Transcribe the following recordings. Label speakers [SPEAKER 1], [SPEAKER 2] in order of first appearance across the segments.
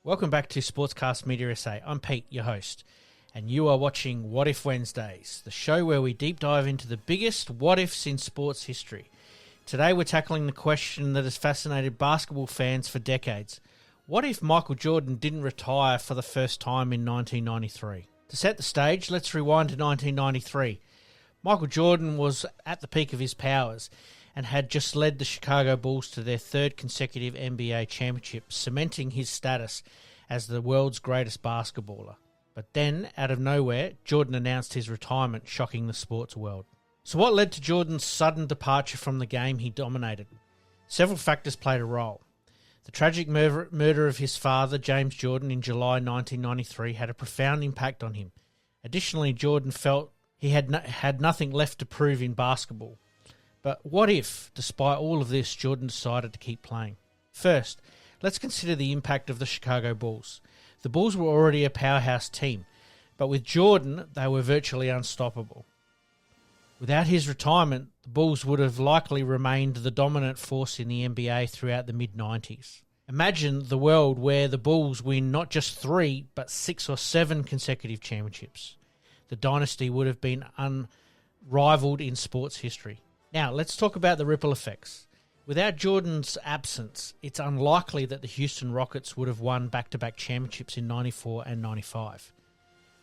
[SPEAKER 1] Welcome back to Sportscast Media SA. I'm Pete, your host, and you are watching What If Wednesdays, the show where we deep dive into the biggest what ifs in sports history. Today we're tackling the question that has fascinated basketball fans for decades. What if Michael Jordan didn't retire for the first time in 1993? To set the stage, let's rewind to 1993. Michael Jordan was at the peak of his powers and had just led the Chicago Bulls to their third consecutive NBA championship, cementing his status as the world's greatest basketballer. But then, out of nowhere, Jordan announced his retirement, shocking the sports world. So what led to Jordan's sudden departure from the game he dominated? Several factors played a role. The tragic murder of his father, James Jordan, in July 1993 had a profound impact on him. Additionally, Jordan felt he had nothing left to prove in basketball. But what if, despite all of this, Jordan decided to keep playing? First, let's consider the impact of the Chicago Bulls. The Bulls were already a powerhouse team, but with Jordan, they were virtually unstoppable. Without his retirement, the Bulls would have likely remained the dominant force in the NBA throughout the mid-90s. Imagine the world where the Bulls win not just 3, but 6 or 7 consecutive championships. The dynasty would have been unrivaled in sports history. Now, let's talk about the ripple effects. Without Jordan's absence, it's unlikely that the Houston Rockets would have won back-to-back championships in 94 and 95.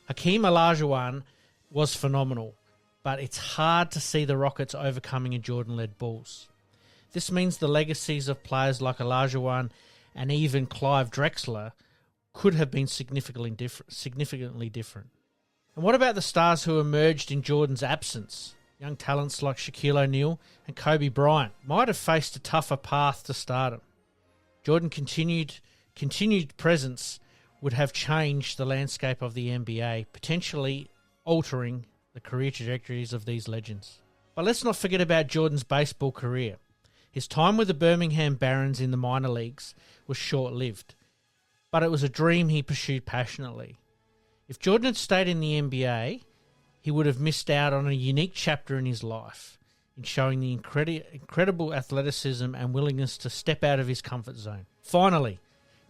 [SPEAKER 1] Hakeem Olajuwon was phenomenal, but it's hard to see the Rockets overcoming a Jordan-led Bulls. This means the legacies of players like Olajuwon and even Clive Drexler could have been significantly different. And what about the stars who emerged in Jordan's absence? Young talents like Shaquille O'Neal and Kobe Bryant might have faced a tougher path to stardom. Jordan's continued presence would have changed the landscape of the NBA, potentially altering the career trajectories of these legends. But let's not forget about Jordan's baseball career. His time with the Birmingham Barons in the minor leagues was short-lived, but it was a dream he pursued passionately. If Jordan had stayed in the NBA, he would have missed out on a unique chapter in his life in showing the incredible athleticism and willingness to step out of his comfort zone. Finally,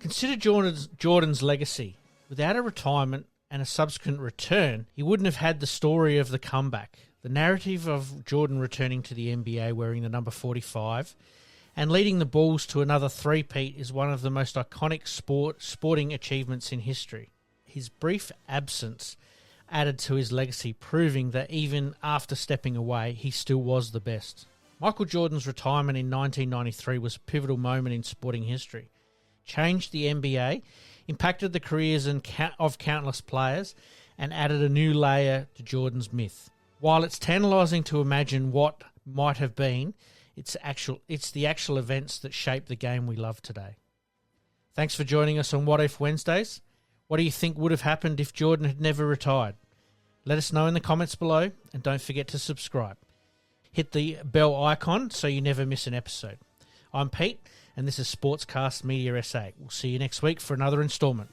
[SPEAKER 1] consider Jordan's legacy. Without a retirement and a subsequent return, he wouldn't have had the story of the comeback. The narrative of Jordan returning to the NBA wearing the number 45 and leading the Bulls to another three-peat is one of the most iconic sporting achievements in history. His brief absence added to his legacy, proving that even after stepping away, he still was the best. Michael Jordan's retirement in 1993 was a pivotal moment in sporting history. Changed the NBA, impacted the careers of countless players, and added a new layer to Jordan's myth. While it's tantalizing to imagine what might have been, it's the actual events that shape the game we love today. Thanks for joining us on What If Wednesdays. What do you think would have happened if Jordan had never retired? Let us know in the comments below, and don't forget to subscribe. Hit the bell icon so you never miss an episode. I'm Pete, and this is Sportscast Media SA. We'll see you next week for another installment.